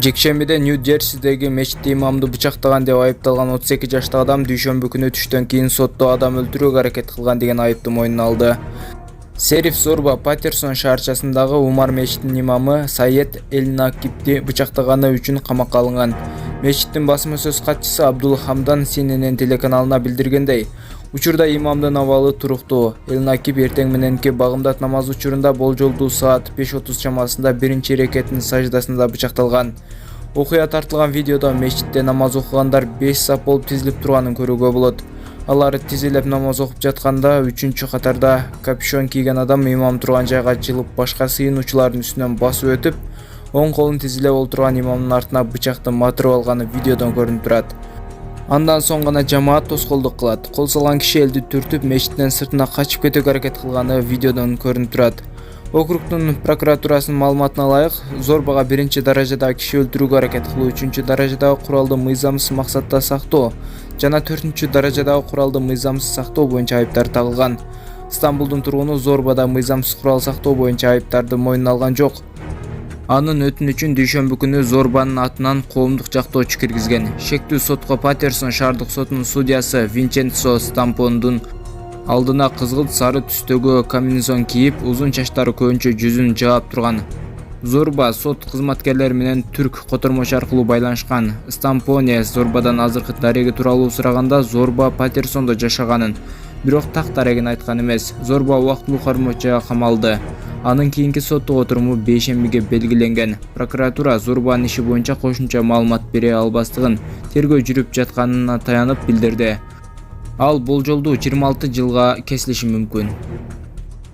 Жекшембиде Нью-Джерсидеги мечитте имамды бычактаган деп айыпталган 32 жаштагы адам дүйшөмбү күнү түштөн кийин сотто адам өлтүрүүгө аракет кылган деген айыпты мойнуна алды. Сериф Зорба Патерсон шаарчасындагы Умар мечитинин имамы Саед Эль-Накибди бычактаганы үчүн камакка алынган. Мечиттин басма сөз катчысы Абдул Хамдан CNN телеканалына билдиргендей, учурда имамдын абалы туруктуу. Эль-Накиб эртең мененки багымдат намазы учурунда болжолдуу саат 5:30 чамасында биринчи рекеттин саждасында бычакталган. Окуя тартылган видеодо мечитте намаз окугандар 5 сап болуп тизилип турганын көрүүгө болот. Алар тизилеп намаз окуп жатканда 3-чү катарда капюшон кийген адам имам турган жайга жылып башка сыйынуучулардын үстүнөн басып өтүп, оң колун тизилеп отурган имамдын артына бычакты матырып алганы видеодон көрүнүп турат. Андан соң гана жамаат тоскоолдук кылат. Кол салган киши элди түртүп мечиттин сыртына качып кетүүгө аракет кылганы видеодон көрүнүп турат. Округдун прокуратурасынын маалыматына ылайык, Зорбага биринчи даражадагы киши өлтүрүүгө аракет кылуу, 3-чү даражадагы куралды мыйзамсыз максатта сактоо жана 4-чү даражадагы куралды мыйзамсыз сактоо боюнча айыптар тагылган. Стамбулдун тургуну Зорбада мыйзамсыз курал сактоо боюнча айыптарды мойнуна алган жок. Анын өтүнүчүн дүйшөмбү күнү Зорбанын атынан коомдук жактоочу киргизген. Шектүү сотко Патерсон шаардык сотунун судьясы Винченцо Стампондун алдына кызгылт сары түстөгү комбинезон кийип, узун чачтары көбүнчө жүзүн жаап турган. Зорба сот кызматкерлери менен түрк котормочу аркылуу байланышкан. Стампоне Зорбадан азыркы дареги тууралуу сураганда Зорба Патерсондо жашаганын, бирок так дарегин айткан эмес. Зорба убактылуу кармоочуга камалды. Анын кийинки соттук отуруму бейшембиге белгиленген. Прокуратура Зорбанын иши боюнча кошумча маалымат бере албастыгын тергөө жүрүп жатканына таянып билдирди. Ал болжолдуу 26 жылга кесилиши мүмкүн.